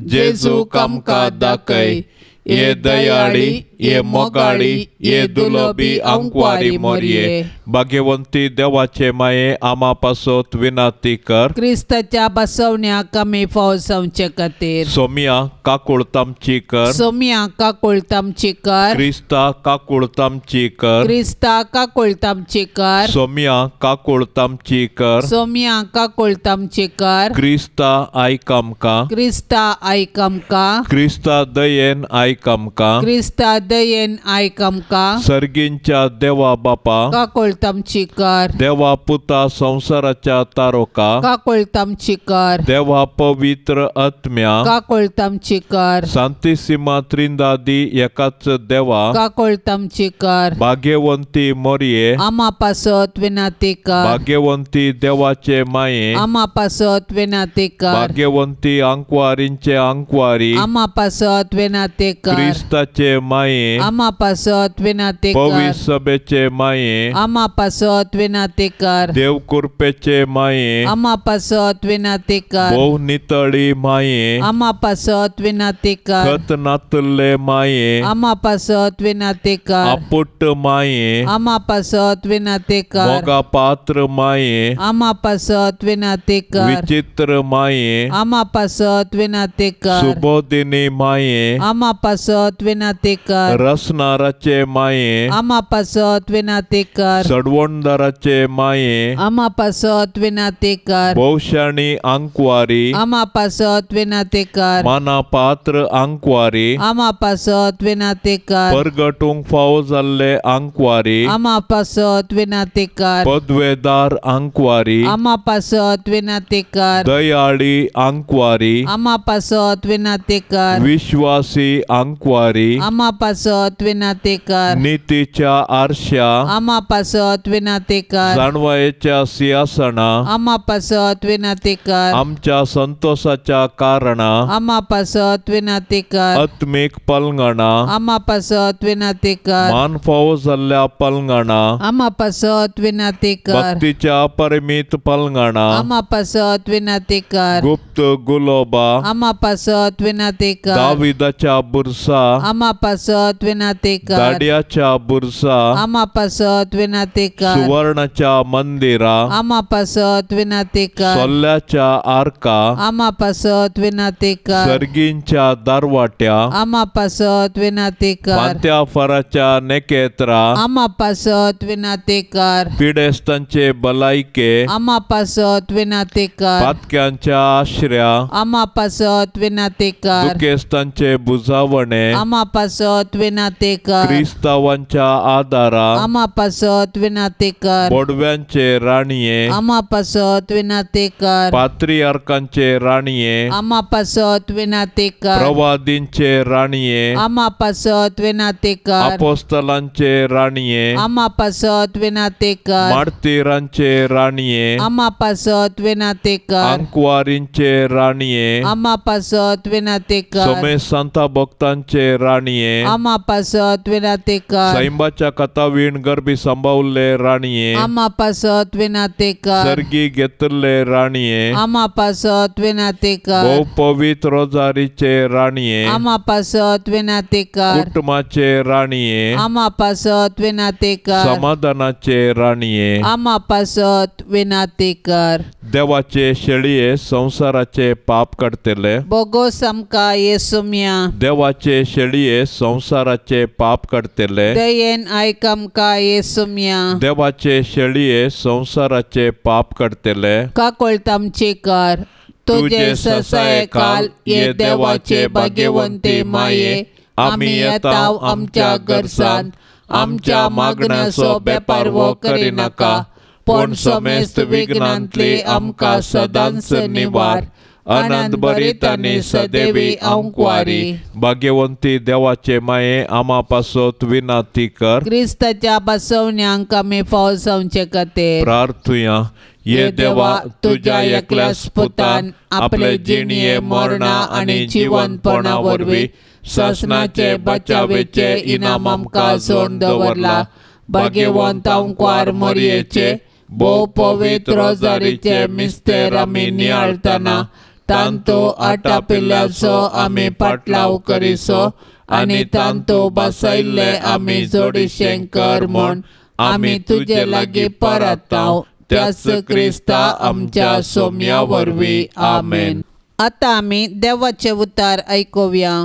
जेजूक आमकां दाखय. ये दयाळी ये मोगाळी ये दुलोबी अंकवारी मोरये. भाग्यवंती देवाचे माये आम्हा पासोत विनाती कर. क्रिस्ताच्या बसवण्याक आमी फौजवचे खातीर सोमिया काकुळतामची कर. सोमिया काकुळतामची कर. क्रिस्ता काकुळतामची कर. क्रिस्ता काकुळतामची कर. सोमिया काकुळतामची कर. सोमिया काकुळतामची कर. क्रिस्ता आयक आमकां. क्रिस्ता आयक आमकां. क्रिस्ता दयेन आयक आमकां. क्रिस्ता दयेन आयक आमकां. सर्गींच्या देवा बापा काकुळतामची कर. देवा पुता संसाराच्या तारोका काकुळतामची कर. देवा पवित्र आत्म्या काकुळतामची कर. सांतिसिमा त्रिंदादी एकाच देवा काकुळतामची कर. भाग्यवंती मोरये आम्हा पासत विनाती कर. भाग्यवंती देवाचे माये आम्हा पासत विनाती कर. भाग्यवंती अंकवारींचे अंकवारी आम्हा पासत विनाती कर. क्रिस्ताचे माये आम्हा पासत विनाती कर. पवित्र सभेचे माये आम्हा पासत विनाती कर. देवकृपेचे माये आम्हा पासत विनाती कर. बहु नितळी माये आम्हा पासत विनाती कर. खत नातले माये आम्हा पासत विनाती कर. आपुट माये आम्हा पासत विनाती कर. मोगा पात्र माये आम्हा पासत विनाती कर. विचित्र माये आम्हा पासत विनाती कर. सुबोधिनी माये आम्हा पासत विनाती कर. कर. रसनाराचे माये आमा पासत विनाती कर. सडवणदाराचे माये आमा पासत विनाती कर. भौशाणी अंकवारी आमा पासत विनाती कर. मानापात्र अंकवारी आमा पासत विनाती कर. परगटूंक फावो जाल्ले अंकवारी आमा पासत विनाती कर. पदवेदार अंकवारी आमा पासत विनाती कर. दयाळी अंकवारी आमा पासत विनाती कर. विश्वासी अंकवारी आमा पासत विनाती कर. नीतीच्या आरशा आमा पासत विनाती कर. जाणवायेच्या सिंहासना आमा पासत विनाती कर. आमच्या संतोषाच्या कारणा आमा पासत विनाती कर. आत्मिक पलंगणा आमा पासत विनाती कर. मान फावो जाल्ल्या पलंगणा आमा पासत विनाती कर. भक्तीच्या परमित पलंगणा आमा पासत विनाती कर. गुप्त गुलोबा आमा पासत विनाती कर. दाविदाच्या बुरसा आमा पासत विनाती कर. गाड्याच्या बुरसा आमा पासत विनाती कर. सुवर्णाच्या मंदिरा आमा पासत विनाती कर. सोल्ल्याच्या आर्का आमा पासत विनाती कर. सर्गींच्या दारवाट्या आमा पासत विनाती कर. पांत्या फराच्या नेकेत्रा आमा पासत विनाती कर. पिडेस्तांचे बलायके आमा पासत विनाती कर. पातक्यांच्या आश्र्या आमा पासत विनाती कर. दुखेस्तांचे बुजावणे आमा पासत विनाती कर. क्रिस्तावांच्या आदारा आमा पासत विनाती कर. बोडव्यांचे राणीये आमा पासत विनाती कर. पात्रियार्कांचे राणीये आमा पासत विनाती कर. प्रवादींचे राणीये आमा पासत विनाती कर. अपोस्तलांचे राणीये आमा पासत विनाती कर. मार्तिरांचे राणीये आमा पासत विनाती कर. अंकवारींचे राणीये आमा पासत विनाती कर. सोमे संता भक्तांचे राणीये आमा पासत विनाती कर. सैंबाच्या कथावीण गर्भी सांभाळले राणीये आमा पासत विनाती कर. सर्गी घेतले राणीये आमा पासत विनाती कर. बहु पवित्र रोजारीचे राणीये आमा पासत विनाती कर. कुटुंबाचे राणीये आमा पासत विनाती कर. समाधानाचे राणीये आमा पासत विनाती कर. देवाचे शेळये संसाराचे पाप काडतले बोगोस आमकां येसुम्या. देवाचे शेळये संसाराचे पाप काडतले दयेन आयक आमकां येसुम्या. देवाचे शेळये संसाराचे पाप काडतले काकोळत आमची कर. तुझे ससाय काल ये देवाचे भाग्यवंते माये. आमी येताव आमच्या गरजान. आमच्या मागण्याचो बेपार वो करिनाका. पण समेस्त विघ्नांतली आमकां सदांच निवार. आनंद भरीत आनी सदैवी अंकवारी. भाग्यवंती देवाचे माये आमा पासत विनाती कर. क्रिस्ताच्या बसवण्यांक आमी फावो जावचे खातीर प्रार्थुया ये देवा तुझ्या एकल्याच पुतान आपले जिणये मरणा आनी जिवंतपणा वरवीं शासनाचे बचावेचे इनाम आमकां सोडून दवरला. भाग्यवंत अंकवार मरयेचे भोव पवित्र रोजारीचे मिस्तेर आमी नियाळतना तांतू आटापिल्ल्याचो आमी पाटलाव करिसो आनी तांतू बसयल्ले आमी जोडिशें कर म्हूण आमी तुजे लागीं परताव. त्याच क्रिस्ता आमच्या सोम्या वरवीं. आमेन. आतां आमी देवाचे उतार आयकुया.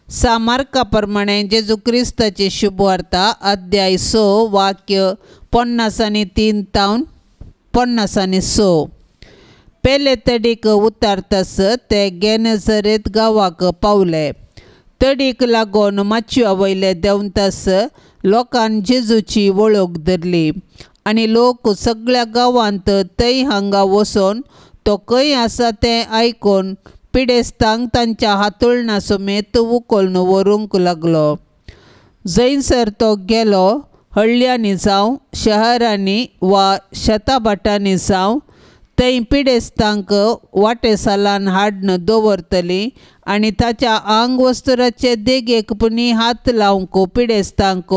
सामार्का प्रमाणे जेजू क्रिस्ताची शुभवार्ता अध्याय 6 वाक्य 50 तावन 50 पेले तडीक उतारतस ते गेनेझरेत गांवाक पावले. तडीक लागून माचव्या वयले देंवतस लोकांन जेजूची वळख धरली आनी लोक सगळ्या गांवांत थंय हांगा वचून तो खंय आसा तें आयकून पिडेस्तांक तांच्या हातुळणा समेत उखलून व्हरूंक लागलो. जंयसर तो गेलो हळ्यांनी जावं शहरांनी वा शेताभाटांनी जावं थंय पिडेस्तांक वाटेसालान हाडून दवरतलीं आनी ताच्या आंग वस्त्राचे देगेकपणी हात लावंक पिडेस्तांक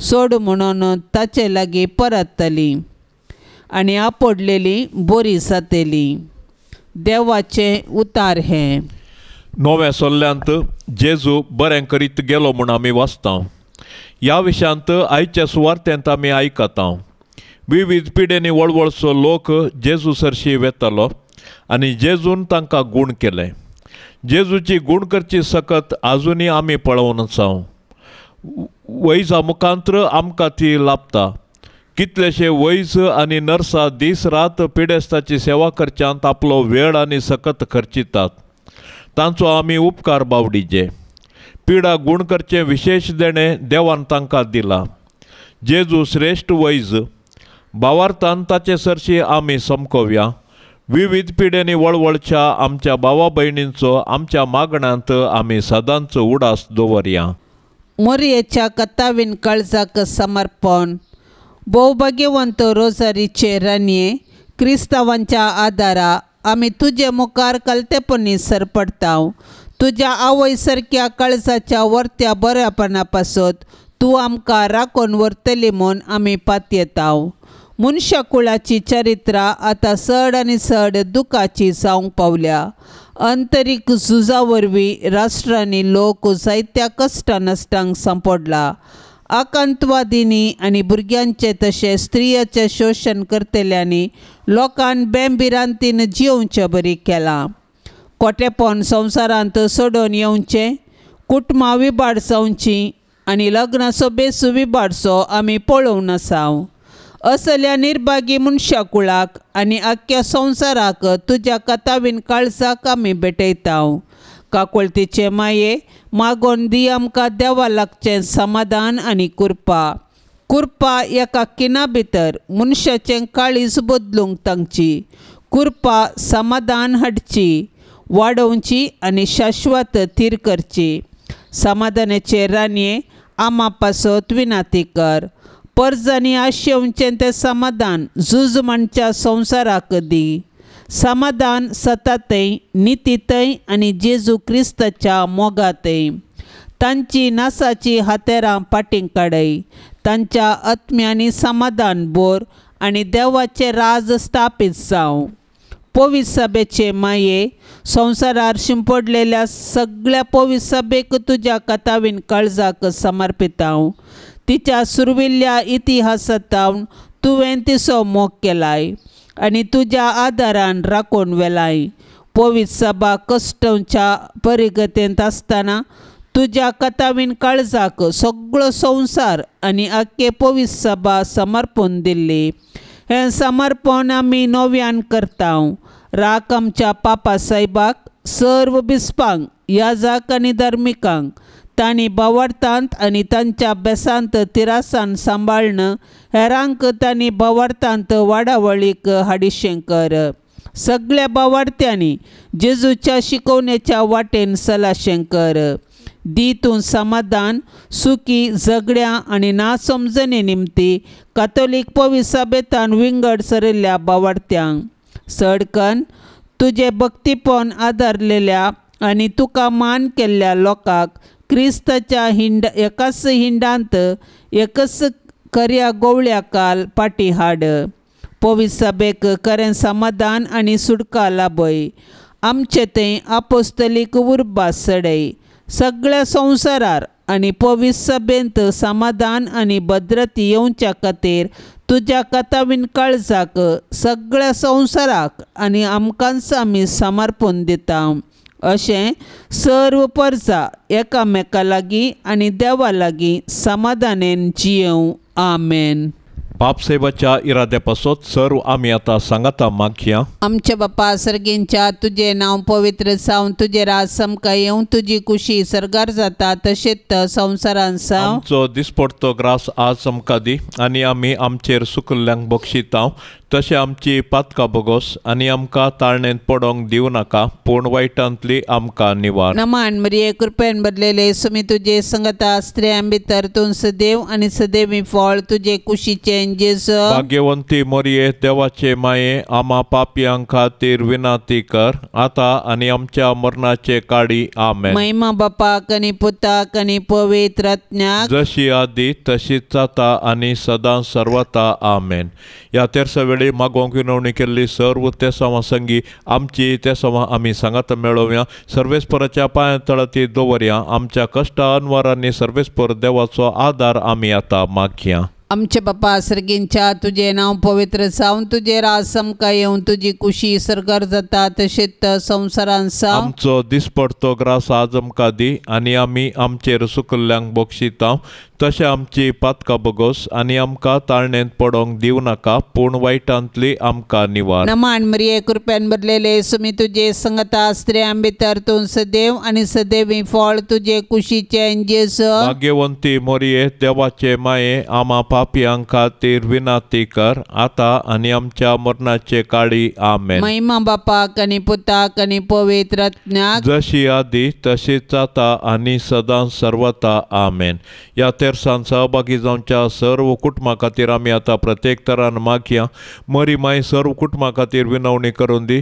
सोड म्हणून ताचे लागीं परतलीं आनी आपडलेलीं बरी जातलीं. देवाचे उतार हे. नव्या सोल्ल्यांत जेजू बरें करीत गेलो म्हूण आमी वाचता. ह्या विशयांत आयच्या सुवार्तेंत आमी आयकता. विविध पिडेनी वळवळसो लोक जेजू सरशी वेतालो आनी जेजून तांकां गूण केले. जेजूची गूण करची सकत आजुनी आमी पळोवन आसाव. वैजा मुखांत्र आमकां ती लाभता। कितलेशे वैज आनी नर्सां दीस रात पिडेस्ताची सेवा करच्यांत आपलो वेळ आनी सकत खर्चितात। तांचो आमी उपकार बावडीचे। पिडा गूण करचे विशेष देणें देवान तांकां दिला। जेजू श्रेश्ठ वैज भावार्थान ताचे सरशी आमी समकोवया। विविध पिढ्यांनी वळवळच्या आमच्या भावा भयणींचो आमच्या मागण्यांत आमी सदांच उडास दवरया। मोरयेच्या कतावीन काळजाक समर्पण। भोवभाग्यवंत रोजारीचे रानये, क्रिस्तावांच्या आदारा आमी तुजे मुखार कलतेपणी सरपडताव। तुज्या आवय सारक्या काळजाच्या वर्त्या बऱ्यापणा पासत तूं आमकां राखून व्हरतली म्हूण आमी पातयेताव। मनशा कुळाची चरित्रां आतां चड आनी चड दुखाची जावंक पावल्या। आंतरीक झुजा वरवीं राष्ट्रांनी लोक जायत्या कश्ट नश्टांक सांपडला। आकांतवादींनी आनी भुरग्यांचे तशें स्त्रियाचें शोशण करतल्यांनी लोकांन बेंबिरांतीन जिवचें बरी केलां। खोटेपण संवसारांत सोडून येवचें, कुटुंबां विभाड जावचीं आनी लग्नाचो बेसू विभाडचो आमी पळोवन आसाव। असल्या निर्भागी मनशा कुळाक आनी आख्ख्या संवसाराक तुज्या कतावीन काळजाक आमी भेटयताव। काकुळतीचे माये, मागोन दी आमकां देवा लागचें समाधान आनी कृपा एका किना भितर मनशाचें काळीज बदलूंक तांची। कृपा समाधान हाडची, वाडोवची आनी शाश्वत थीर करची। समाधानाचे रानये, आमा पासत विनाती कर। पर्ज आनी आशेवचें तें समाधान झूज म्हणच्या संवसाराक दी। समाधान सतातय, नितीतय आनी जेजू क्रिस्ताच्या मोगातय। तांची नासाची हातेरां फाटीं काडय। तांच्या आत्म्यांनी समाधान बोर आनी देवाचें राज स्थापीत जावं। पवित्र सभेचे माये, संवसारार शिंपडलेल्या सगळ्या पवित्र सभेक तुज्या कतावीन काळजाक समर्पिताव। तिच्या सुरविल्ल्या इतिहासांतावन तुवें तिचो मोग केलाय आनी तुज्या आदारान राखून वेलाय। पवित्र सभा कश्टांच्या परिगतेंत आसतना तुज्या कतावीन काळजाक सगळो संवसार आनी आख्खे पवित्र सभा समर्पून दिल्ली। हें समर्पण आमी नव्यान करताव। राख आमच्या पापा साहेबाक, सर्व बिस्पांक, याजक आनी धर्मिकांक तांणी भावार्थांत आनी तांच्या बेसांत तिरासान सांबाळन हेरांक तांणी भावार्थांत वाडावळीक हाडिशें कर। सगळ्या भावार्थ्यांनी जेजूच्या शिकवणेच्या वाटेन चलाशें कर। दी तूं समाधान, सुखी झगड्यां आनी नासमजणी निमती कातोलीक पवित्र सभेतान विंगड सरिल्ल्या भावार्थ्यांक। चडकन तुजे भक्तीपण आदारलेल्या आनी तुका मान केल्ल्या लोकांक क्रिस्ताच्या एकाच हिंडांत एकच खऱ्या गोवळ्या काल पाटी हाड। पवित्र सभेक खरें समाधान आनी सुटका लाभय। आमचे थंय आपोस्तलीक उर्बास चडय। सगळ्या संवसारार आनी पवित्र सभेंत समाधान आनी भद्रती येवच्या खातीर तुज्या कतावीन काळजाक सगळ्या संवसाराक आनी आमकांच आमी समर्पून दिता। अशें सर्व परजा एकामेका लागीं आनी देवा लागीं समाधानेन जियेवं। आमेन। बापसाहेबाच्या इराद्या पासत सर्व आमी आतां सांगाता मागया। आमचे बापा सर्गींच्या, तुझे नांव पवित्र जावं, तुझे राज समका येवं, तुझी खुशी सरगार जाता तशेंच संवसारान जावं। आमचो दिसपडतो ग्रास आज आमकां दी आनी आमी आमचेर सुकल्ल्यांक बक्षितांव। तशें आमची पातकां बोगोस आनी आमकां ताळणेंत पडोंक दिवं नाका, पूण वायटांतली आमकां निवार। नमान मरिये, कृपेन बदलेले सुमी तुजे संगता स्त्रियां भितर तूं सदैव आनी सदैवी फळ तुजे कुशीचें जेजू। भाग्यवंती मरिये, देवाचे माये, आमा पापयांक खातीर विनाती कर, आतां आनी आमच्या मरणाचे काळी। आमेन। महिमा बापाक आनी पुताक आनी पवित्र आत्म्याक, जशी आदी तशीच जाता आनी सदां सर्वता। आमेन। ह्या तेरसा वेळी मागोवंक विनवणी केल्ली सर्व तेसांवां संगी आमची तेसांवां आमी सांगात मेळोवया। सर्वेस्पराच्या पांया तळा ती दवरया। आमच्या कश्टा अनवरांनी सर्वेस्पर देवाचो आदार आमी आतां मागया। आमचे बापा सर्गींच्या तुझे नाव पवित्र जावन तुझे राज आमकां येवन तुजी कुशी सरकार जाता तशेंच संवसारान साव आमचो दिसपडतो ग्रास आज आमकां दी आनी आमी आमचेर सुकल्ल्यांक बक्षिता तशें आमची पातकां बगोस आनी आमकां ताळणेंत पडोंक दिव नाका पूण वायटांतली आमकां निवार. नमान मरिये कृपेन भरलेले सुमी तुजे संगता स्त्रियां भितर तूं सदैव आनी सदैवी फळ तुजे कुशीचें जेजू. भाग्यवंती मोरये देवाचे माये आमा पापियांक खातीर विनाती कर आतां आनी आमच्या मरणाचे काळी आमेन. महिमा बापाक आनी पुताक आनी पवित्र आत्म्याक जशी आदी तशीच आता आनी सदां सर्वता आमेन. या तेरसान सहभागी जावच्या सर्व कुटुंबा खातीर आमी आतां प्रत्येक तरान मागया. मरी माय सर्व कुटुंबा खातीर विनवणी करून दी.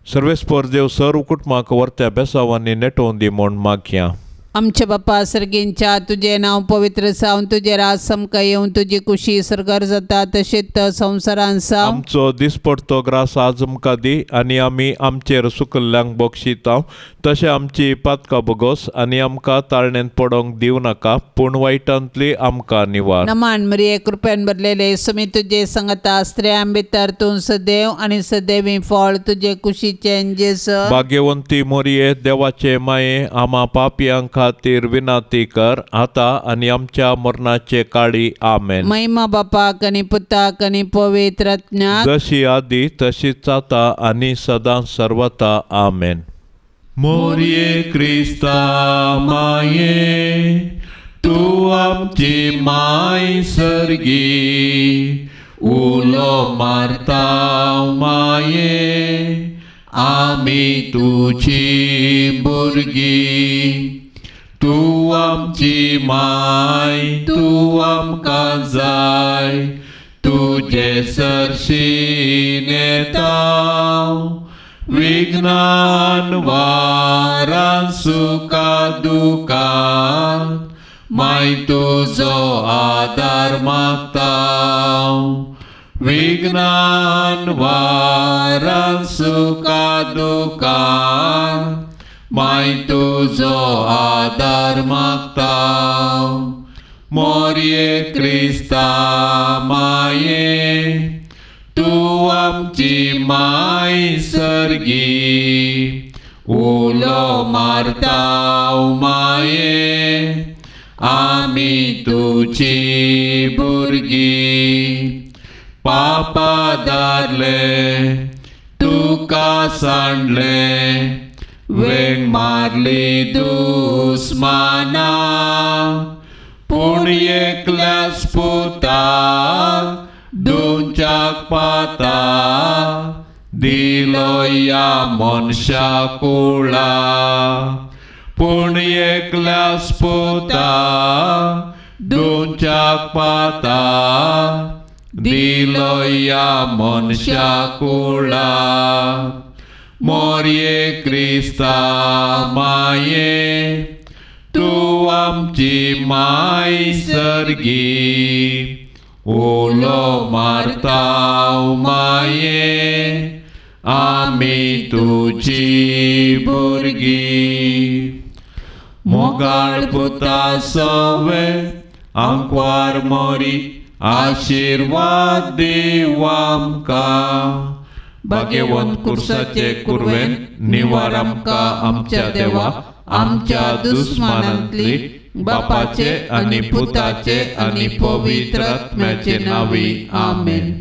सर्वेस्पर देव सर्व कुटुंबाक वर्त्या बेसावांनी नेटोवन दी म्हूण मागया. आमचे बापा सर्गींच्या तुझे नाव पवित्र जावन तुझे राज आमकां येवन तुजी कुशी सरकार जाता तशेंच संवसारान साव आमचो दिसपडतो ग्रास आज आमकां दी आनी आमी आमचेर सुकल्ल्यांक बक्षिता तशें आमची पातकां बगोस आनी आमकां ताळणेंत पडोंक दिव नाका पूण वायटांतली आमकां निवार. नमान मरिये कृपेन भरलेले सुमी तुजे संगता स्त्रियां भितर तूं सदैव आनी सदैवी फळ तुजे कुशीचें जेजू. भाग्यवंती मोरये देवाचे माये आमा पापियांक खातीर विनाती कर आतां आनी आमच्या मरणाचे काळी आमेन. महिमा बापाक आनी पुताक आनी पवित्र आत्म्याक जशी आदी तशीच आता आनी सदां सर्वता आमेन. मोरये क्रिस्ता माये तू आमची माय सर्गी उलो मारता माये आमी तुजी भुरगी. तू आमची माय तू आमकां जाय तुजे सरशीन येता विघ्नान वारान सुखा दुखान माय तुजो आदार मागता. विघ्नान वारान सुखा दुखान माय तुजो आदार मागता. मोरये क्रिस्ता माये तू आमची माय सर्गी उलो मारता माये आमी तुजी भुरगी. पापा दारले तुका सांडले वेंग मारली दुस्माना पूण एकल्याच पुताक दोनच्याक पाता दिलो या मनशा कुळा. पूण एकल्याच पुताक दोनच्याक पाता दिलो या मनशा कुळा. मोरये क्रिस्ता माये तू आमची माय सर्गी उलो मारता माये आमी तुजी भुरगी. मोगाळ पुता सवे आंकवार मोरी आशीर्वाद दीव आमकां. भाग्यवंत कुर्साचे कुरवेन निवार आमकां आमच्या देवा आमच्या दुस्मानांतली बापाचे आनी पुताचे आनी पवित्र आत्म्याचे नावी आमेन.